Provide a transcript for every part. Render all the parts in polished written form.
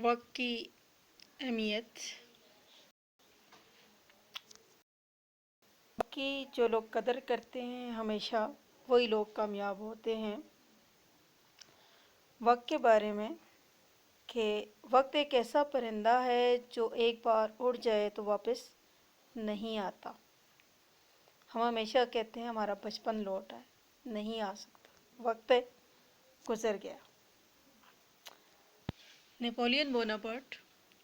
وقت کی اہمیت کی جو لوگ قدر کرتے ہیں ہمیشہ وہی لوگ کامیاب ہوتے ہیں۔ وقت کے بارے میں کہ وقت ایک ایسا پرندہ ہے جو ایک بار اڑ جائے تو واپس نہیں آتا۔ ہم ہمیشہ کہتے ہیں ہمارا بچپن لوٹ آئے، نہیں آ سکتا، وقت گزر گیا۔ نیپولین بوناپارٹ،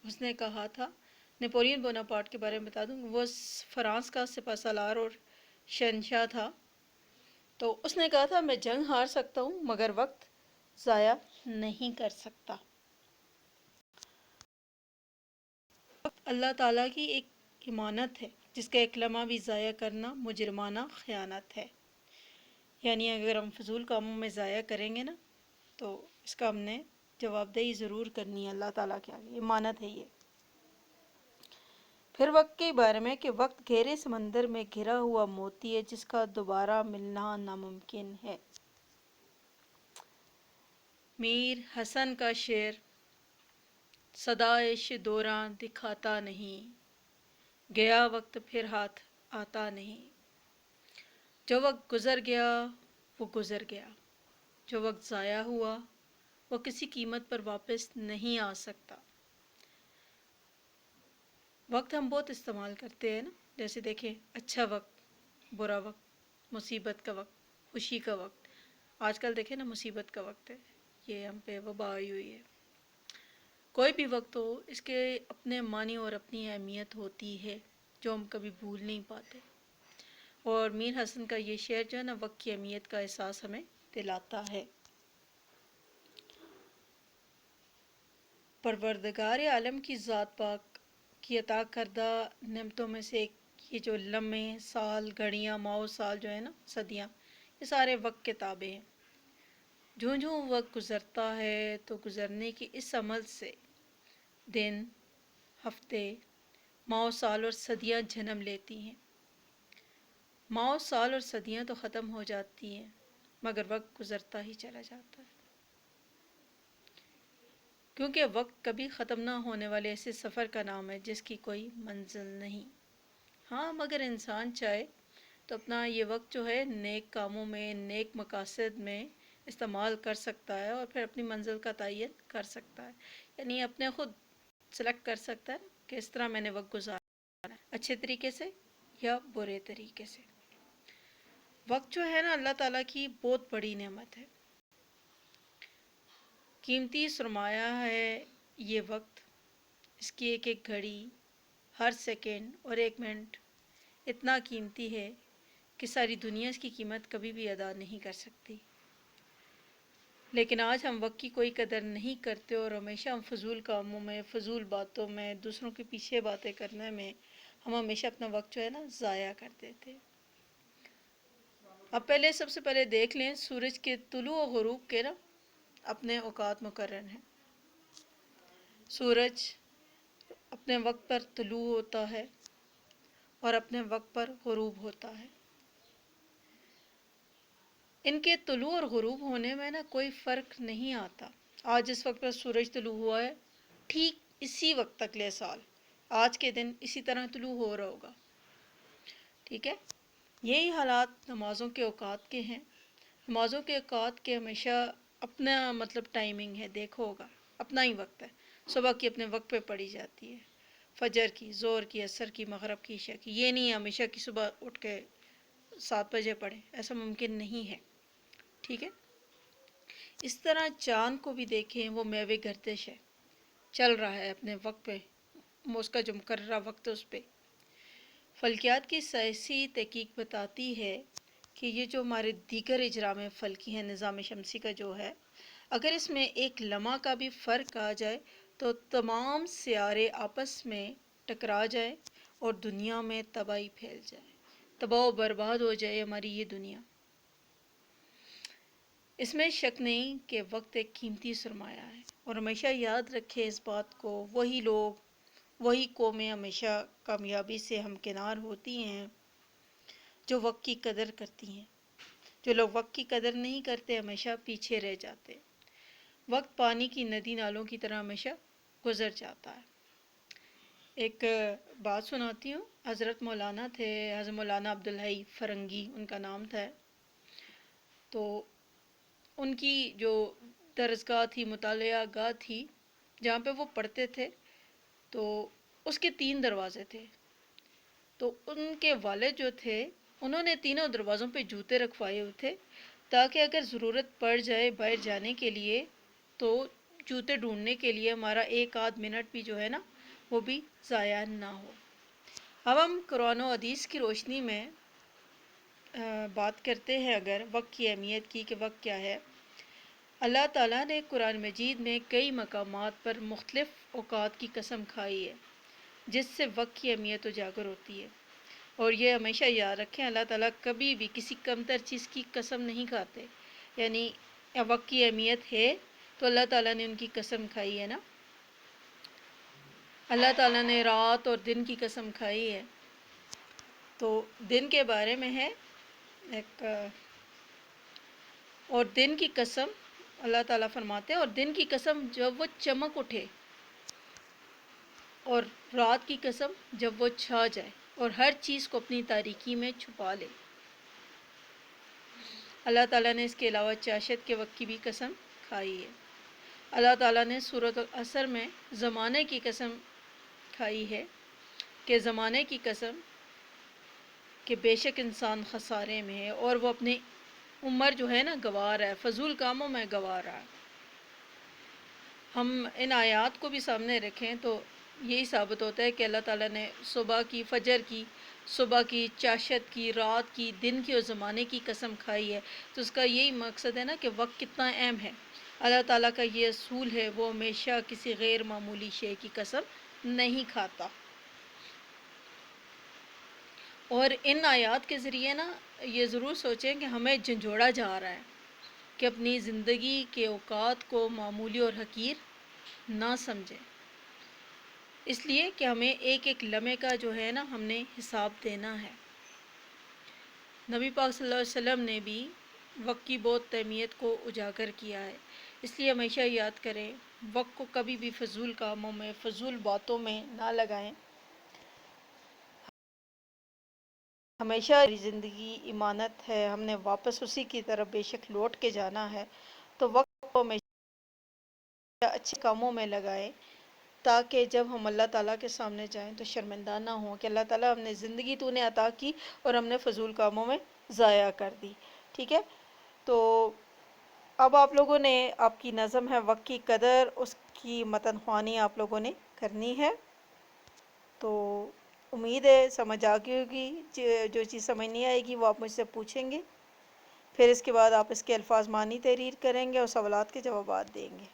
اس نے کہا تھا، نیپولین بوناپارٹ کے بارے میں بتا دوں، وہ فرانس کا سپہ سالار اور شہنشاہ تھا۔ تو اس نے کہا تھا میں جنگ ہار سکتا ہوں مگر وقت ضائع نہیں کر سکتا۔ وقت اللہ تعالیٰ کی ایک امانت ہے جس کا ایک لمحہ بھی ضائع کرنا مجرمانہ خیانت ہے۔ یعنی اگر ہم فضول کاموں میں ضائع کریں گے نا تو اس کا ہم نے جواب دہی ضرور کرنی ہے اللہ تعالیٰ کے آگے، امانت ہے یہ۔ پھر وقت کے بارے میں کہ وقت گہرے سمندر میں گھرا ہوا موتی ہے جس کا دوبارہ ملنا ناممکن ہے۔ میر حسن کا شعر، صدائش دوران دکھاتا نہیں، گیا وقت پھر ہاتھ آتا نہیں۔ جو وقت گزر گیا وہ گزر گیا، جو وقت ضائع ہوا وہ کسی قیمت پر واپس نہیں آ سکتا۔ وقت ہم بہت استعمال کرتے ہیں نا، جیسے دیکھیں اچھا وقت، برا وقت، مصیبت کا وقت، خوشی کا وقت۔ آج کل دیکھیں نا مصیبت کا وقت ہے، یہ ہم پہ وبا آئی ہوئی ہے۔ کوئی بھی وقت ہو اس کے اپنے معنی اور اپنی اہمیت ہوتی ہے جو ہم کبھی بھول نہیں پاتے۔ اور میر حسن کا یہ شعر جو ہے نا وقت کی اہمیت کا احساس ہمیں دلاتا ہے۔ پروردگار عالم کی ذات پاک کی عطا کردہ نعمتوں میں سے ایک یہ جو لمحے، سال، گھڑیاں، ماہ، سال جو ہے نا، صدیاں، یہ سارے وقت کے تابع ہیں۔ جوں جوں وقت گزرتا ہے تو گزرنے کی اس عمل سے دن، ہفتے، ماہ، سال اور صدیاں جنم لیتی ہیں۔ ماہ، سال اور صدیاں تو ختم ہو جاتی ہیں مگر وقت گزرتا ہی چلا جاتا ہے، کیونکہ وقت کبھی ختم نہ ہونے والے ایسے سفر کا نام ہے جس کی کوئی منزل نہیں۔ ہاں مگر انسان چاہے تو اپنا یہ وقت جو ہے نیک کاموں میں، نیک مقاصد میں استعمال کر سکتا ہے اور پھر اپنی منزل کا تعین کر سکتا ہے، یعنی اپنے خود سلیکٹ کر سکتا ہے کہ اس طرح میں نے وقت گزارنا ہے، اچھے طریقے سے یا برے طریقے سے۔ وقت جو ہے نا اللہ تعالیٰ کی بہت بڑی نعمت ہے، قیمتی سرمایہ ہے یہ وقت۔ اس کی ایک ایک گھڑی، ہر سیکنڈ اور ایک منٹ اتنا قیمتی ہے کہ ساری دنیا اس کی قیمت کبھی بھی ادا نہیں کر سکتی۔ لیکن آج ہم وقت کی کوئی قدر نہیں کرتے اور ہمیشہ ہم فضول کاموں میں، فضول باتوں میں، دوسروں کے پیچھے باتیں کرنے میں ہم ہمیشہ اپنا وقت جو ہے نا ضائع کر دیتے۔ اب پہلے سب سے پہلے دیکھ لیں سورج کے طلوع و غروب کے نا اپنے اوقات مقرر ہیں۔ سورج اپنے وقت پر طلوع ہوتا ہے اور اپنے وقت پر غروب ہوتا ہے۔ ان کے طلوع اور غروب ہونے میں نا کوئی فرق نہیں آتا۔ آج جس وقت پر سورج طلوع ہوا ہے ٹھیک اسی وقت اگلے سال آج کے دن اسی طرح طلوع ہو رہا ہوگا، ٹھیک ہے۔ یہی حالات نمازوں کے اوقات کے ہیں۔ نمازوں کے اوقات کے ہمیشہ اپنا مطلب ٹائمنگ ہے، دیکھو ہوگا اپنا ہی وقت ہے۔ صبح کی اپنے وقت پہ پڑھی جاتی ہے، فجر کی، ظہر کی، عصر کی، مغرب کی، عشاء کی۔ یہ نہیں ہے ہمیشہ کی صبح اٹھ کے 7 بجے پڑھیں، ایسا ممکن نہیں ہے، ٹھیک ہے۔ اس طرح چاند کو بھی دیکھیں، وہ میوے گردش ہے، چل رہا ہے اپنے وقت پہ، اس کا جو مقررہ وقت ہے اس پہ۔ فلکیات کی سائنسی تحقیق بتاتی ہے کہ یہ جو ہمارے دیگر اجرام فلکی ہیں، نظام شمسی کا جو ہے، اگر اس میں ایک لمحہ کا بھی فرق آ جائے تو تمام سیارے آپس میں ٹکرا جائے اور دنیا میں تباہی پھیل جائے، تباہ و برباد ہو جائے ہماری یہ دنیا۔ اس میں شک نہیں کہ وقت ایک قیمتی سرمایہ ہے، اور ہمیشہ یاد رکھے اس بات کو، وہی لوگ، وہی قومیں ہمیشہ کامیابی سے ہمکنار ہوتی ہیں جو وقت کی قدر کرتی ہیں۔ جو لوگ وقت کی قدر نہیں کرتے ہمیشہ پیچھے رہ جاتے۔ وقت پانی کی ندی نالوں کی طرح ہمیشہ گزر جاتا ہے۔ ایک بات سناتی ہوں، حضرت مولانا تھے، حضرت مولانا عبدالحی فرنگی ان کا نام تھا۔ تو ان کی جو درسگاہ تھی، مطالعہ گاہ تھی جہاں پہ وہ پڑھتے تھے، تو اس کے 3 دروازے تھے۔ تو ان کے والد جو تھے انہوں نے تینوں دروازوں پہ جوتے رکھوائے ہوئے تھے، تاکہ اگر ضرورت پڑ جائے باہر جانے کے لیے تو جوتے ڈھونڈنے کے لیے ہمارا 1 آدھ منٹ بھی جو ہے نا وہ بھی ضائع نہ ہو۔ اب ہم قرآن و حدیث کی روشنی میں بات کرتے ہیں اگر وقت کی اہمیت کی کہ وقت کیا ہے۔ اللہ تعالیٰ نے قرآن مجید میں کئی مقامات پر مختلف اوقات کی قسم کھائی ہے، جس سے وقت کی اہمیت اجاگر ہوتی ہے۔ اور یہ ہمیشہ یاد رکھیں، اللہ تعالیٰ کبھی بھی کسی کمتر چیز کی قسم نہیں کھاتے۔ یعنی وقت کی اہمیت ہے تو اللہ تعالیٰ نے ان کی قسم کھائی ہے نا۔ اللہ تعالیٰ نے رات اور دن کی قسم کھائی ہے، تو دن کے بارے میں ہے ایک، اور دن کی قسم اللہ تعالیٰ فرماتے ہیں، اور دن کی قسم جب وہ چمک اٹھے، اور رات کی قسم جب وہ چھا جائے اور ہر چیز کو اپنی تاریکی میں چھپا لے۔ اللہ تعالیٰ نے اس کے علاوہ چاشت کے وقت کی بھی قسم کھائی ہے۔ اللہ تعالیٰ نے سورۃ العصر میں زمانے کی قسم کھائی ہے کہ زمانے کی قسم کہ بے شک انسان خسارے میں ہے اور وہ اپنی عمر جو ہے نا گنوا رہا ہے، فضول کاموں میں گنوا رہا ہے۔ ہم ان آیات کو بھی سامنے رکھیں تو یہی ثابت ہوتا ہے کہ اللہ تعالیٰ نے صبح کی، فجر کی، صبح کی، چاشت کی، رات کی، دن کی اور زمانے کی قسم کھائی ہے۔ تو اس کا یہی مقصد ہے نا کہ وقت کتنا اہم ہے۔ اللہ تعالیٰ کا یہ اصول ہے، وہ ہمیشہ کسی غیر معمولی شے کی قسم نہیں کھاتا۔ اور ان آیات کے ذریعے نا یہ ضرور سوچیں کہ ہمیں جھنجھوڑا جا رہا ہے کہ اپنی زندگی کے اوقات کو معمولی اور حقیر نہ سمجھیں، اس لیے کہ ہمیں ایک ایک لمحے کا جو ہے نا ہم نے حساب دینا ہے۔ نبی پاک صلی اللہ علیہ وسلم نے بھی وقت کی بہت اہمیت کو اجاگر کیا ہے، اس لیے ہمیشہ یاد کریں وقت کو کبھی بھی فضول کاموں میں، فضول باتوں میں نہ لگائیں۔ ہمیشہ زندگی امانت ہے، ہم نے واپس اسی کی طرف بے شک لوٹ کے جانا ہے، تو وقت کو ہمیشہ اچھے کاموں میں لگائیں، تاکہ جب ہم اللہ تعالیٰ کے سامنے جائیں تو شرمندہ نہ ہوں کہ اللہ تعالیٰ ہم نے زندگی تو نے عطا کی اور ہم نے فضول کاموں میں ضائع کر دی۔ ٹھیک ہے، تو اب آپ لوگوں نے، آپ کی نظم ہے وقت کی قدر، اس کی متن خوانی آپ لوگوں نے کرنی ہے۔ تو امید ہے سمجھ آ گئی ہوگی، جو چیز سمجھ نہیں آئے گی وہ آپ مجھ سے پوچھیں گے، پھر اس کے بعد آپ اس کے الفاظ معنی تحریر کریں گے اور سوالات کے جوابات دیں گے۔